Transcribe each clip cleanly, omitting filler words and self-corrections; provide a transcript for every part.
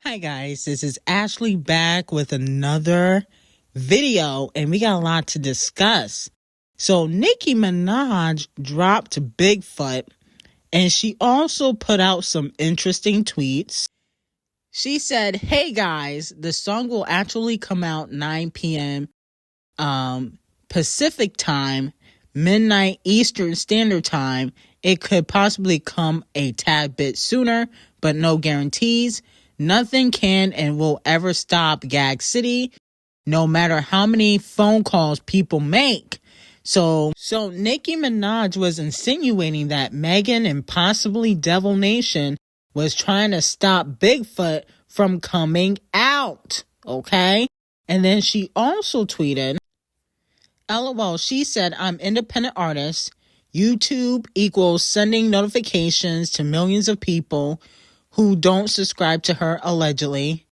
Hi guys, this is Ashley back with another video, and we got a lot to discuss. So Ckiminaj dropped Bigfoot, and she also put out some interesting tweets. She said, hey guys, the song will actually come out 9 p.m. Pacific time, midnight Eastern Standard Time. It could possibly come a tad bit sooner, but no guarantees. Nothing can and will ever stop Gag City, no matter how many phone calls people make. So Ckiminaj was insinuating that Megan and possibly Devil Nation was trying to stop Bigfoot from coming out, okay? And then she also tweeted, LOL, she said, I'm independent artist. YouTube equals sending notifications to millions of people who don't subscribe to her, allegedly.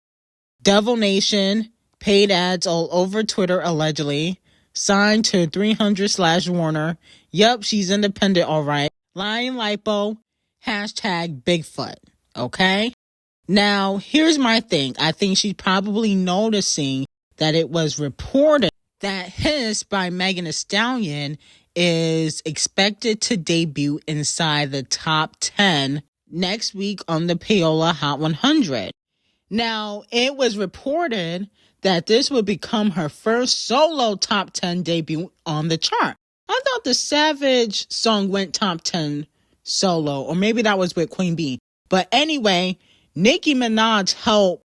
Devil Nation, paid ads all over Twitter, allegedly. Signed to 300/Warner. Yup, she's independent, all right. Lying lipo, hashtag Bigfoot, okay? Now, here's my thing. I think she's probably noticing that it was reported that Hiss by Megan Thee Stallion is expected to debut inside the top 10 next week on the Payola Hot 100. Now, it was reported that this would become her first solo top 10 debut on the chart. I thought the Savage song went top 10 solo, or maybe that was with Queen Bee. But anyway, Ckiminaj helped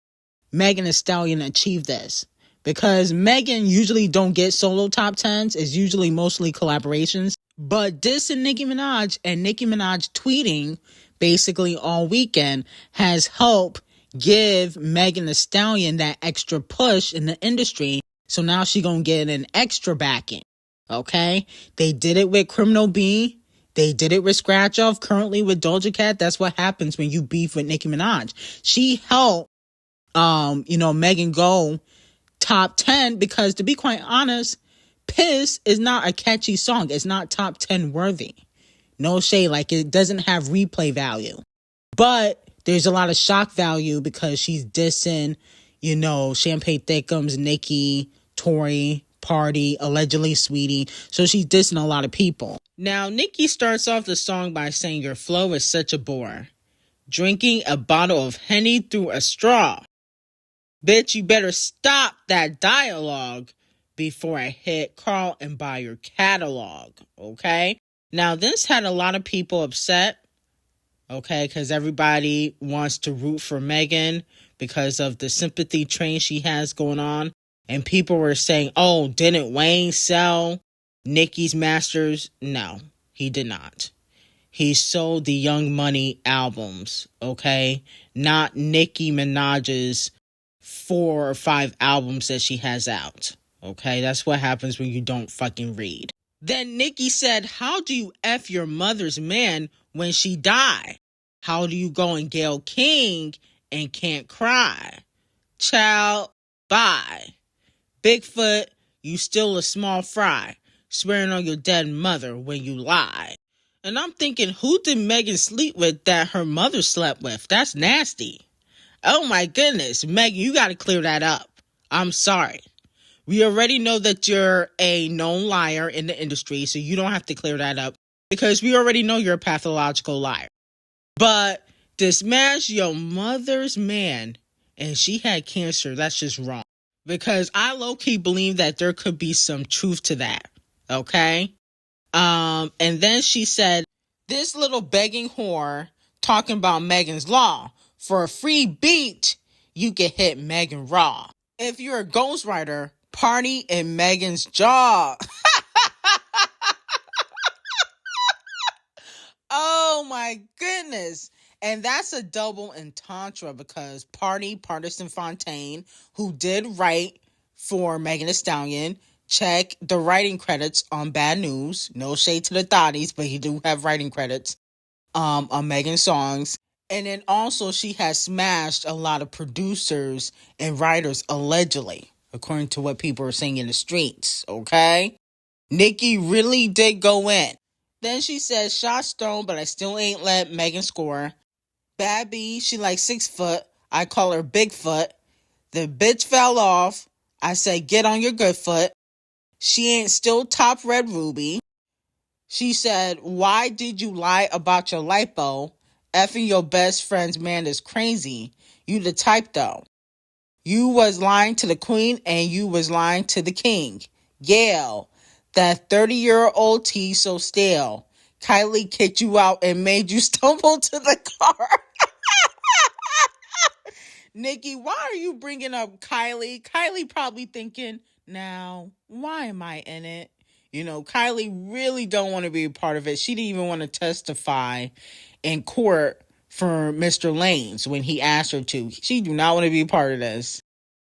Megan Thee Stallion achieve this, because Megan usually don't get solo top 10s. It's usually mostly collaborations. But dissing Nicki Minaj and Nicki Minaj tweeting basically all weekend has helped give Megan Thee Stallion that extra push in the industry. So now she gonna get an extra backing, okay? They did it with Criminal B. They did it with Scratch Off, currently with Doja Cat. That's what happens when you beef with Nicki Minaj. She helped, Megan go top 10 because, to be quite honest, Piss is not a catchy song. It's not top 10 worthy. No shade, like it doesn't have replay value. But there's a lot of shock value because she's dissing, Champagne Thickums, Nicki, Tory, Party, allegedly Sweetie. So she's dissing a lot of people. Now, Nicki starts off the song by saying, your flow is such a bore. Drinking a bottle of Henny through a straw. Bitch, you better stop that dialogue before I hit Carl and buy your catalog, okay? Now, this had a lot of people upset, okay, because everybody wants to root for Megan because of the sympathy train she has going on. And people were saying, oh, didn't Wayne sell Nicki's masters? No, he did not. He sold the Young Money albums, okay? Not Nicki Minaj's 4 or 5 albums that she has out. Okay, that's what happens when you don't fucking read. Then Nicki said, how do you F your mother's man when she die? How do you go and Gayle King and can't cry? Child, bye. Bigfoot, you still a small fry, swearing on your dead mother when you lie. And I'm thinking, who did Megan sleep with that her mother slept with? That's nasty. Oh my goodness, Megan, you got to clear that up. I'm sorry. We already know that you're a known liar in the industry, so you don't have to clear that up because we already know you're a pathological liar. But to smash your mother's man and she had cancer, that's just wrong. Because I low-key believe that there could be some truth to that, okay? And then she said, this little begging whore talking about Megan's Law. For a free beat, you can hit Megan raw. If you're a ghostwriter, party in Megan's jaw. Oh my goodness. And that's a double entendre because Partisan Fontaine, who did write for Megan Thee Stallion, check the writing credits on Bad News. No shade to the thotties, but he do have writing credits on Megan's songs. And then also she has smashed a lot of producers and writers, allegedly, according to what people are saying in the streets, okay? Nicki really did go in. Then she says, shots thrown, but I still ain't let Megan score. Babby, she like 6 foot. I call her Bigfoot. The bitch fell off. I said, get on your good foot. She ain't still top red ruby. She said, why did you lie about your lipo? Effing your best friend's man is crazy. You the type though. You was lying to the queen and you was lying to the king. Yale, that 30-year-old tea so stale. Kylie kicked you out and made you stumble to the car. Nikki, why are you bringing up Kylie? Kylie probably thinking, now, why am I in it? You know, Kylie really don't want to be a part of it. She didn't even want to testify in court for Mr. Lanes when he asked her to. She do not want to be a part of this.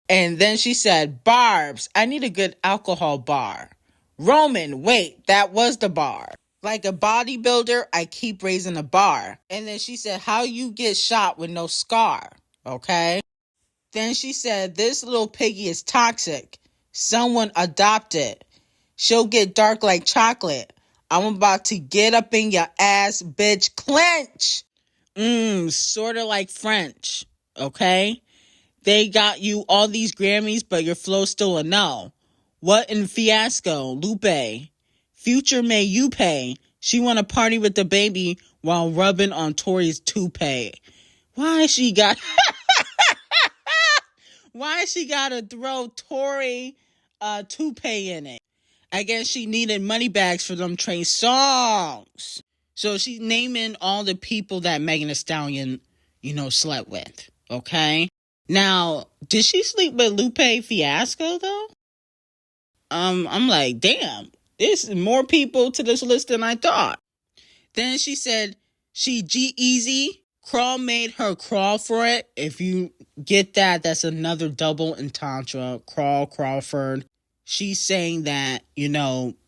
And then she said, Barbs, I need a good alcohol bar. Roman, wait, that was the bar. Like a bodybuilder, I keep raising the bar. And then she said, how you get shot with no scar? Okay. Then she said, this little piggy is toxic. Someone adopt it. She'll get dark like chocolate. I'm about to get up in your ass, bitch. Clench. Sort of like French. Okay. They got you all these Grammys, but your flow's still a no. What in fiasco? Lupe. Future may you pay. She want to party with the baby while rubbing on Tori's toupee. Why she got to throw Tori toupee in it? I guess she needed money bags for them Trey songs. So she's naming all the people that Megan Thee Stallion, slept with. Okay. Now, did she sleep with Lupe Fiasco though? I'm like, damn, there's more people to this list than I thought. Then she said she G-Eazy. Crawl made her crawl for it. If you get that, that's another double entendre. Crawl, Crawford. She's saying that,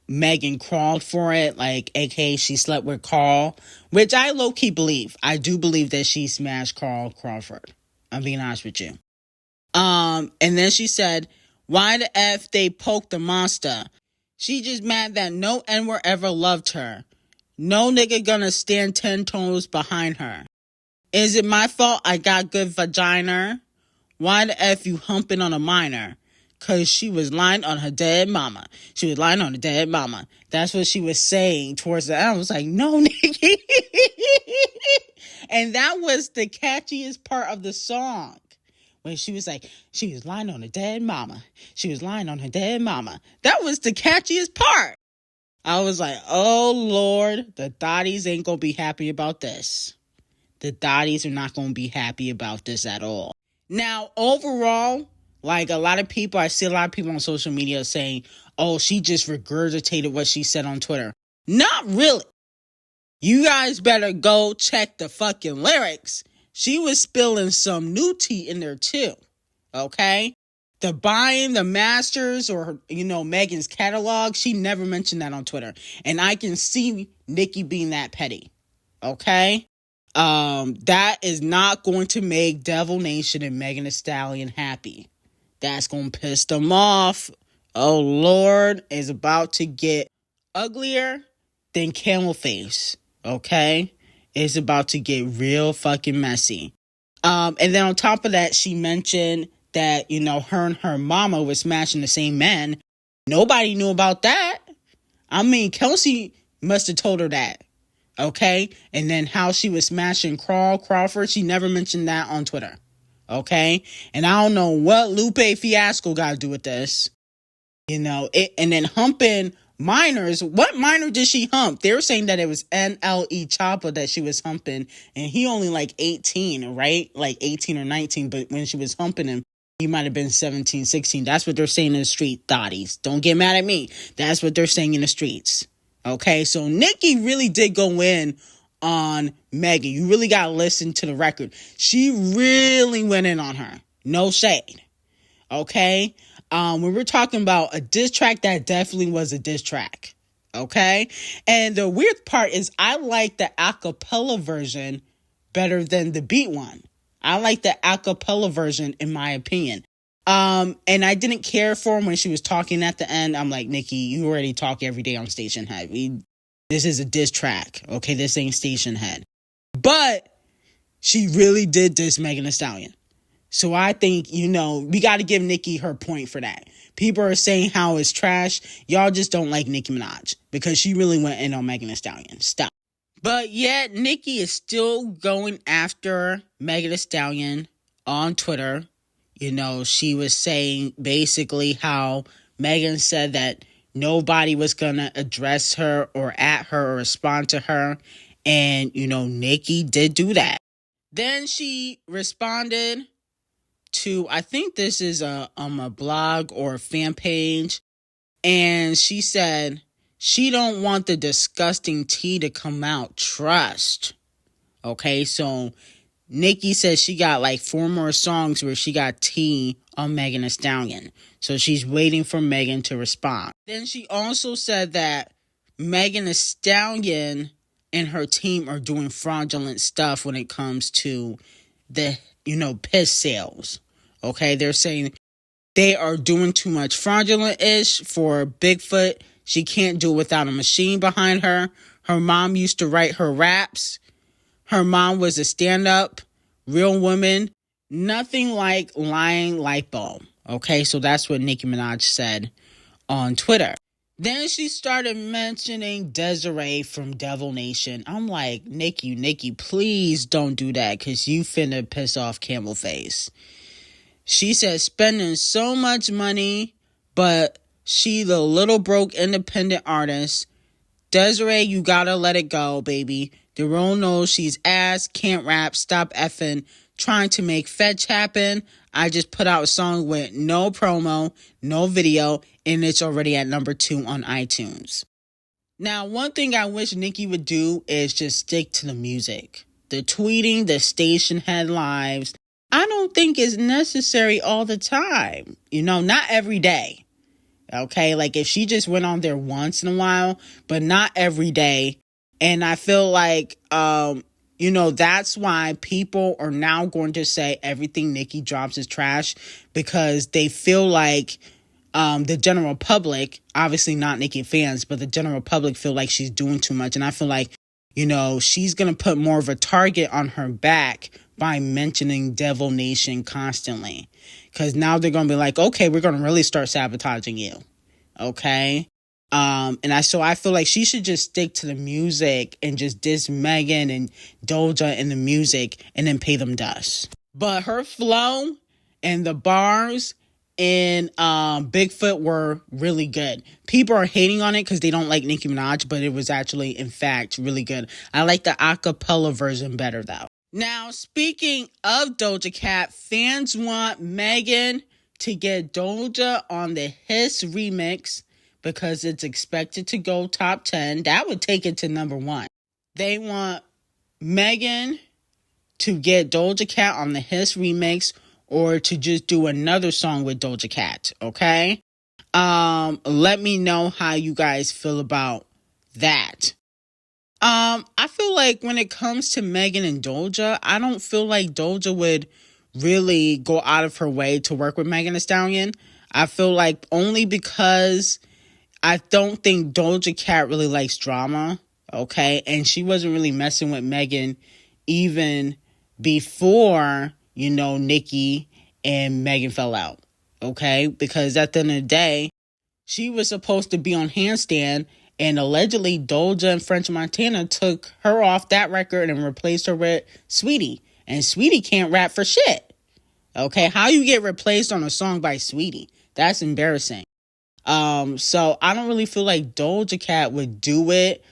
Megan crawled for it, like, aka she slept with Carl, which I low-key believe. I do believe that she smashed Carl Crawford. I'm being honest with you. And then she said, why the F they poked the monster? She just mad that no N-word ever loved her. No nigga gonna stand 10 toes behind her. Is it my fault I got good vagina? Why the F you humping on a minor? Because she was lying on her dead mama. She was lying on her dead mama. That's what she was saying towards the end. I was like, no, Nikki. And that was the catchiest part of the song. When she was like, she was lying on her dead mama. She was lying on her dead mama. That was the catchiest part. I was like, oh, Lord, the thotties ain't going to be happy about this. The thotties are not going to be happy about this at all. Now, overall, like I see a lot of people on social media saying, oh, she just regurgitated what she said on Twitter. Not really. You guys better go check the fucking lyrics. She was spilling some new tea in there too. Okay? The buying the masters or, Megan's catalog, she never mentioned that on Twitter. And I can see Nikki being that petty. Okay? That is not going to make Devil Nation and Megan Thee Stallion happy. That's going to piss them off. Oh, Lord, is about to get uglier than camel face. Okay? It's about to get real fucking messy. And then on top of that, she mentioned that, her and her mama was smashing the same men. Nobody knew about that. I mean, Kelsey must have told her that. Okay? And then how she was smashing Crawford, she never mentioned that on Twitter. Okay? And I don't know what Lupe Fiasco got to do with this. And then humping minors. What minor did she hump? They were saying that it was NLE Choppa that she was humping. And he only like 18, right? Like 18 or 19. But when she was humping him, he might have been 17, 16. That's what they're saying in the street, thotties. Don't get mad at me. That's what they're saying in the streets. Okay, so Nikki really did go in on Megan. You really got to listen to the record. She really went in on her. No shade. Okay? When we're talking about a diss track, that definitely was a diss track. Okay? And the weird part is I like the acapella version better than the beat one. I like the acapella version in my opinion. And I didn't care for him when she was talking at the end. I'm like, Nikki, you already talk every day on Station Head. This is a diss track. Okay, this ain't Station Head. But she really did diss Megan Thee Stallion. So I think, we got to give Nicki her point for that. People are saying how it's trash. Y'all just don't like Nicki Minaj because she really went in on Megan Thee Stallion. Stop. But yet, Nicki is still going after Megan Thee Stallion on Twitter. She was saying basically how Megan said that nobody was going to address her or at her or respond to her. And, Nicki did do that. Then she responded to, I think this is a blog or a fan page, and she said she don't want the disgusting tea to come out. Trust. Okay, so Nicki says she got like 4 more songs where she got tea on Megan Thee Stallion. So she's waiting for Megan to respond. Then she also said that Megan Thee Stallion and her team are doing fraudulent stuff when it comes to the, piss sales. Okay, they're saying they are doing too much fraudulent-ish for Bigfoot. She can't do it without a machine behind her. Her mom used to write her raps. Her mom was a stand-up, real woman. Nothing like lying light bulb. Okay, so that's what Nicki Minaj said on Twitter. Then she started mentioning D0JA from Devil Nation. I'm like, Nicki, please don't do that because you finna piss off Camel Face. She said spending so much money, but she the little broke independent artist. D0JA, you gotta let it go, baby. The world knows she's ass, can't rap, stop effing, trying to make fetch happen. I just put out a song with no promo, no video, and it's already at number 2 on iTunes. Now, one thing I wish Nicki would do is just stick to the music. The tweeting, the station head lives, I don't think is necessary all the time. Not every day. Okay, like if she just went on there once in a while, but not every day. And I feel like, that's why people are now going to say everything Nicki drops is trash because they feel like the general public, obviously not Nicki fans, but the general public feel like she's doing too much. And I feel like, she's going to put more of a target on her back by mentioning Devil Nation constantly. Because now they're going to be like, okay, we're going to really start sabotaging you. Okay? So I feel like she should just stick to the music and just diss Megan and D0JA in the music and then pay them dust. But her flow and the bars in Bigfoot were really good. People are hating on it because they don't like Nicki Minaj, but it was actually, in fact, really good. I like the acapella version better, though. Now, speaking of Doja Cat, fans want Megan to get D0JA on the Hiss remix because it's expected to go top 10. That would take it to number 1. They want Megan to get Doja Cat on the Hiss remix or to just do another song with Doja Cat, okay? Let me know how you guys feel about that. I feel like when it comes to Megan and D0JA, I don't feel like D0JA would really go out of her way to work with Megan Thee Stallion. I feel like only because I don't think Doja Cat really likes drama, okay? And she wasn't really messing with Megan even before, Nicki and Megan fell out, okay? Because at the end of the day, she was supposed to be on Handstand, and allegedly D0JA and French Montana took her off that record and replaced her with Sweetie. And Sweetie can't rap for shit. Okay, how you get replaced on a song by Sweetie? That's embarrassing. So I don't really feel like Doja Cat would do it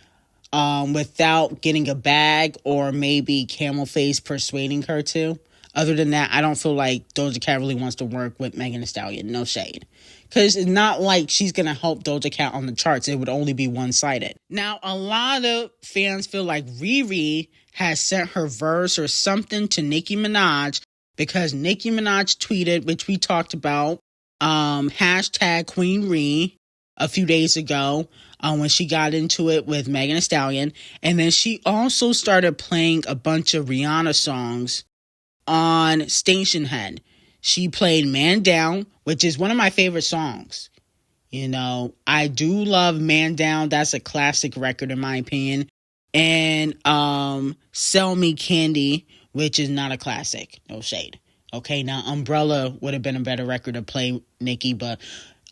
without getting a bag or maybe Camel Face persuading her to. Other than that, I don't feel like Doja Cat really wants to work with Megan Thee Stallion. No shade. Because it's not like she's going to help Doja Cat on the charts. It would only be one-sided. Now, a lot of fans feel like Riri has sent her verse or something to Nicki Minaj because Nicki Minaj tweeted, which we talked about, hashtag Queen Ree a few days ago when she got into it with Megan Thee Stallion. And then she also started playing a bunch of Rihanna songs on Station Head. She played Man Down, which is one of my favorite songs. I do love Man Down. That's a classic record in my opinion. And Sell Me Candy, which is not a classic. No shade. Okay, now Umbrella would have been a better record to play Nicki, but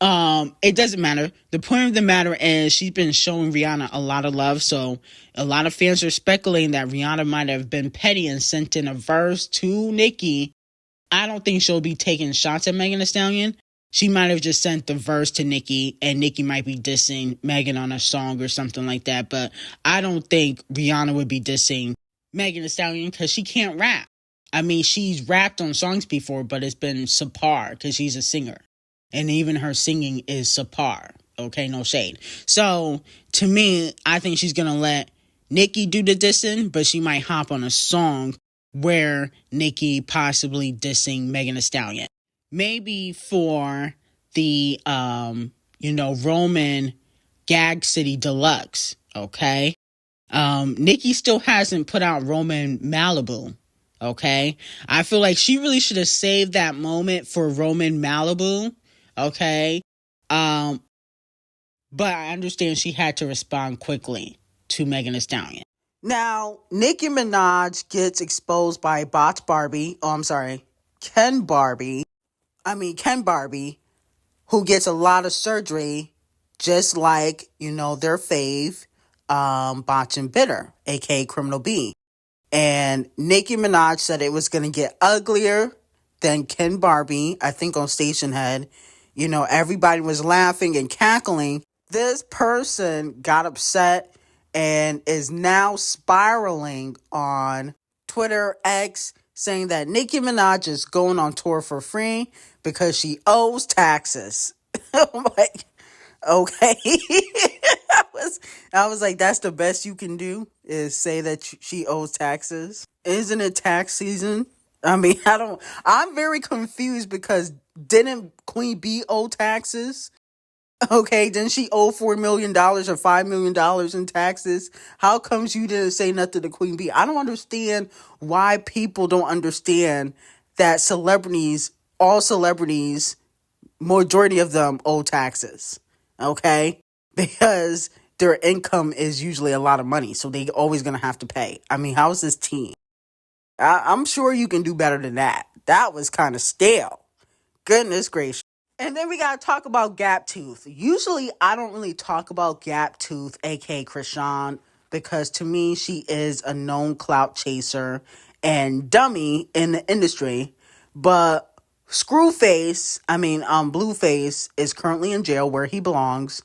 it doesn't matter. The point of the matter is she's been showing Rihanna a lot of love, so a lot of fans are speculating that Rihanna might have been petty and sent in a verse to Nicki. I don't think she'll be taking shots at Megan Thee Stallion. She might have just sent the verse to Nicki, and Nicki might be dissing Megan on a song or something like that, but I don't think Rihanna would be dissing Megan Thee Stallion because she can't rap. I mean, she's rapped on songs before, but it's been subpar because she's a singer. And even her singing is subpar. Okay, no shade. So, to me, I think she's going to let Nicki do the dissing, but she might hop on a song where Nicki possibly dissing Megan Thee Stallion. Maybe for the, Roman Gag City Deluxe, okay? Nicki still hasn't put out Roman Malibu. Okay, I feel like she really should have saved that moment for Roman Malibu. Okay, but I understand she had to respond quickly to Megan Thee Stallion. Now, Ckiminaj gets exposed by Ken Barbie, who gets a lot of surgery, just like their fave, Botch and Bitter, aka Criminal B. And Ckiminaj said it was going to get uglier than Ken Barbie, I think on Station Head. Everybody was laughing and cackling. This person got upset and is now spiraling on Twitter X saying that Ckiminaj is going on tour for free because she owes taxes. I'm like, okay. I was like, that's the best you can do is say that she owes taxes. Isn't it tax season? I mean, I'm very confused because didn't Queen Bee owe taxes? Okay, didn't she owe $4 million or $5 million in taxes? How comes you didn't say nothing to Queen Bee? I don't understand why people don't understand that all celebrities, majority of them owe taxes. Okay? Because their income is usually a lot of money, so they always going to have to pay. I mean, how is this team? I'm sure you can do better than that. That was kind of stale. Goodness gracious. And then we got to talk about Gap Tooth. Usually, I don't really talk about Gap Tooth, aka Krishan, because to me, she is a known clout chaser and dummy in the industry. But Blueface is currently in jail where he belongs.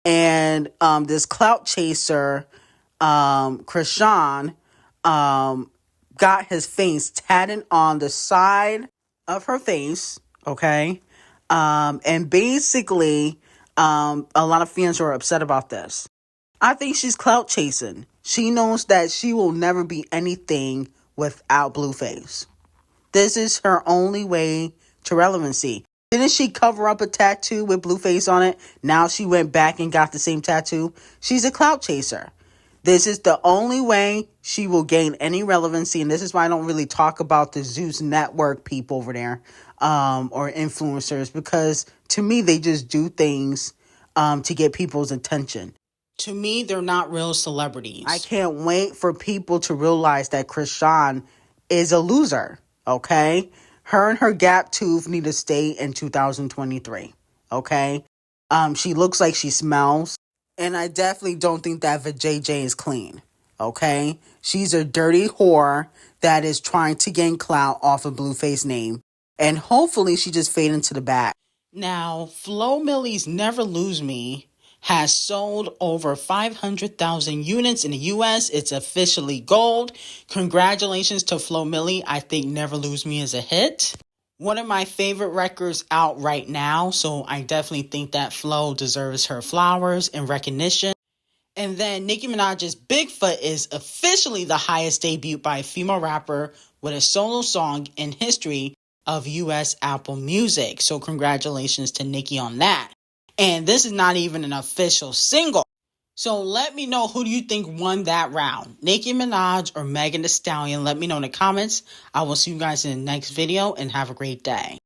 And this clout chaser, Krishan, got his face tatted on the side of her face, okay? And basically, a lot of fans are upset about this. I think she's clout chasing. She knows that she will never be anything without Blueface. This is her only way to relevancy. Didn't she cover up a tattoo with Blueface on it? Now she went back and got the same tattoo. She's a clout chaser. This is the only way she will gain any relevancy. And this is why I don't really talk about the Zeus Network people over there, or influencers, because to me, they just do things to get people's attention. To me, they're not real celebrities. I can't wait for people to realize that Krishan is a loser, okay? Her and her gap tooth need to stay in 2023, okay? She looks like she smells, and I definitely don't think that JJ is clean, okay? She's a dirty whore that is trying to gain clout off of Blueface name, and hopefully she just fade into the back. Now, Flo Milli's Never Lose Me has sold over 500,000 units in the U.S. It's officially gold. Congratulations to Flo Milli. I think Never Lose Me is a hit. One of my favorite records out right now, so I definitely think that Flo deserves her flowers and recognition. And then Nicki Minaj's Bigfoot is officially the highest debut by a female rapper with a solo song in history of U.S. Apple Music. So congratulations to Nicki on that. And this is not even an official single. So let me know, who do you think won that round? Nicki Minaj or Megan Thee Stallion? Let me know in the comments. I will see you guys in the next video and have a great day.